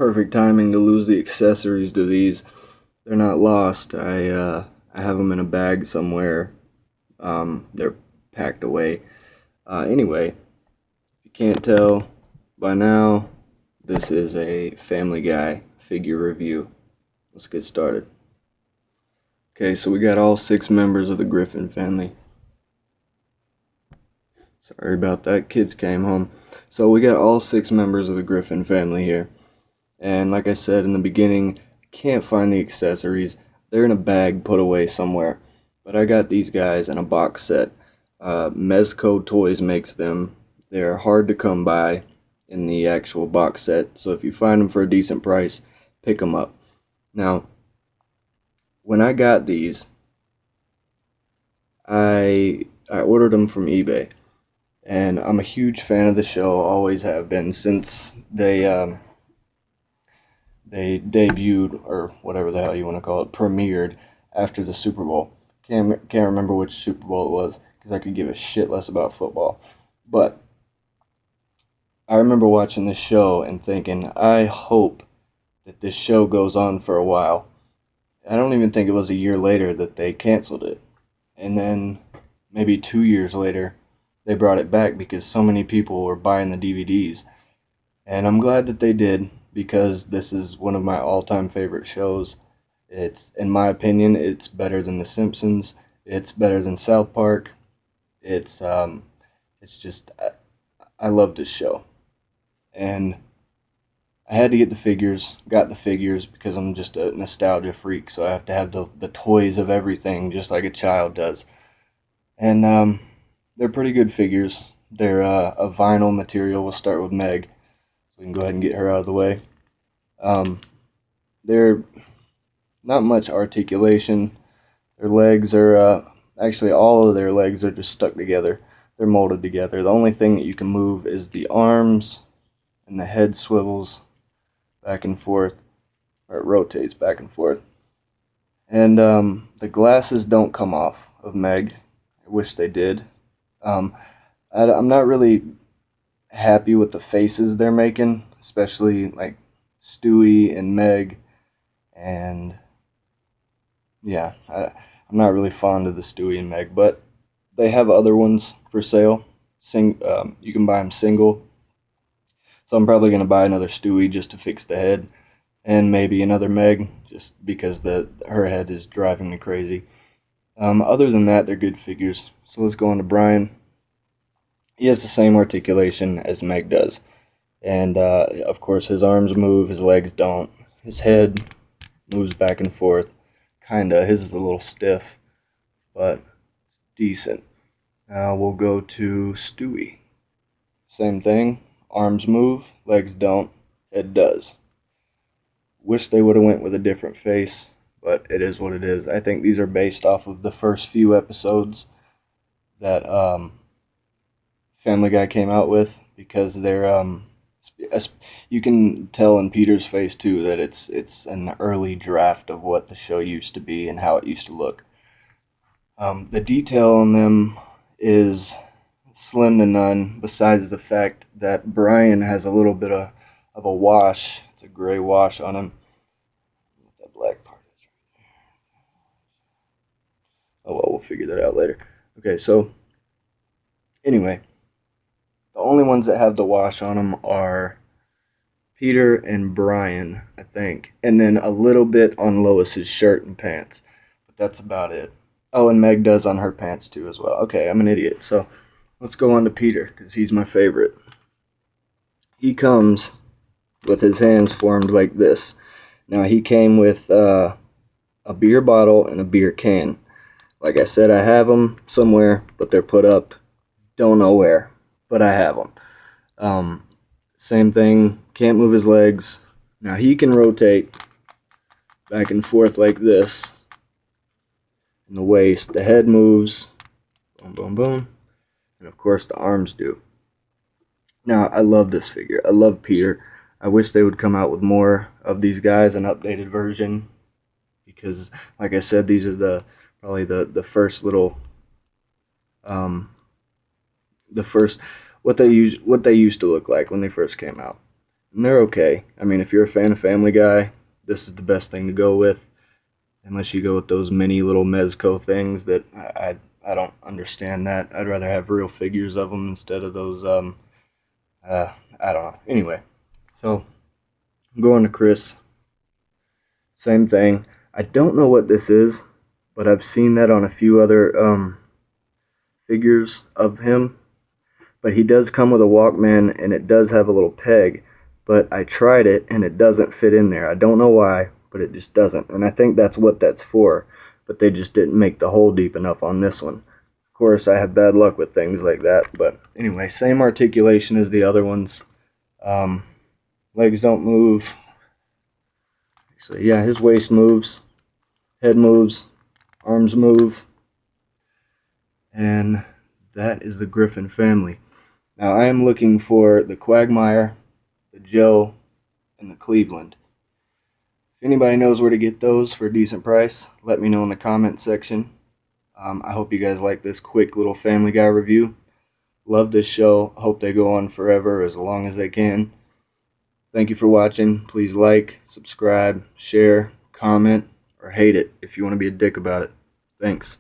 perfect timing to lose the accessories to these. They're not lost. I have them in a bag somewhere. They're packed away. Anyway, if you can't tell by now, this is a Family Guy figure review. Let's get started. Okay, so we got all 6 members of the Griffin family. Sorry about that, kids came home. So we got all 6 members of the Griffin family here. And like I said in the beginning, can't find the accessories. They're in a bag put away somewhere. But I got these guys in a box set. Mezco Toys makes them. They're hard to come by in the actual box set. So if you find them for a decent price, pick them up. Now, when I got these, I ordered them from eBay. And I'm a huge fan of the show, always have been since they debuted, or whatever the hell you want to call it, premiered after the Super Bowl. Can't remember which Super Bowl it was, because I could give a shit less about football. But I remember watching this show and thinking, I hope that this show goes on for a while. I don't even think it was a year later that they canceled it. And then maybe 2 years later, they brought it back because so many people were buying the DVDs. And I'm glad that they did, because this is one of my all-time favorite shows. It's, in my opinion, it's better than The Simpsons. It's better than South Park. It's just, I love this show. And I had to get the figures, got the figures, because I'm just a nostalgia freak, so I have to have the toys of everything, just like a child does. And they're pretty good figures. They're a vinyl material. We'll start with Meg, so we can go ahead and get her out of the way. They're not much articulation. Their legs are, actually all of their legs are just stuck together. They're molded together. The only thing that you can move is the arms, and the head swivels back and forth, or it rotates back and forth. And the glasses don't come off of Meg. I wish they did. I'm not really happy with the faces they're making, especially like Stewie and Meg, and yeah, I'm not really fond of the Stewie and Meg, but they have other ones for sale. You can buy them single, so I'm probably going to buy another Stewie just to fix the head, and maybe another Meg, just because her head is driving me crazy. Other than that, they're good figures. So let's go on to Brian. He has the same articulation as Meg does. And, of course, his arms move, his legs don't. His head moves back and forth. Kinda. His is a little stiff, but decent. Now we'll go to Stewie. Same thing. Arms move, legs don't, head does. Wish they would have went with a different face, but it is what it is. I think these are based off of the first few episodes that Family Guy came out with, because they're you can tell in Peter's face too that it's an early draft of what the show used to be and how it used to look. The detail on them is slim to none, besides the fact that Brian has a little bit of a wash. It's a gray wash on him. That black part is right there. Oh well, we'll figure that out later. Okay, so anyway, the only ones that have the wash on them are Peter and Brian, I think. And then a little bit on Lois's shirt and pants. But that's about it. Oh, and Meg does on her pants too as well. Okay, I'm an idiot. So let's go on to Peter, because he's my favorite. He comes with his hands formed like this. Now, he came with a beer bottle and a beer can. Like I said, I have them somewhere, but they're put up. Don't know where, but I have them. Same thing, can't move his legs. Now, he can rotate back and forth like this in the waist. The head moves, boom, boom, boom. And of course, the arms do. Now, I love this figure. I love Peter. I wish they would come out with more of these guys, an updated version. Because, like I said, these are probably the first little, what they used to look like when they first came out. and they're okay. I mean, if you're a fan of Family Guy, this is the best thing to go with, unless you go with those mini little Mezco things that I don't understand that. I'd rather have real figures of them instead of those, I don't know. Anyway, so I'm going to Chris. Same thing. I don't know what this is, but I've seen that on a few other figures of him. But he does come with a Walkman, and it does have a little peg. But I tried it, and it doesn't fit in there. I don't know why, but it just doesn't. And I think that's what that's for. But they just didn't make the hole deep enough on this one. Of course, I have bad luck with things like that. But anyway, same articulation as the other ones. Legs don't move. So yeah, his waist moves, head moves, arms move, and that is the Griffin family. Now I am looking for the Quagmire, the Joe, and the Cleveland. If anybody knows where to get those for a decent price, let me know in the comment section. I hope you guys like this quick little Family Guy review. Love this show. Hope they go on forever, as long as they can. Thank you for watching. Please like, subscribe, share, comment, or hate it if you want to be a dick about it. Thanks.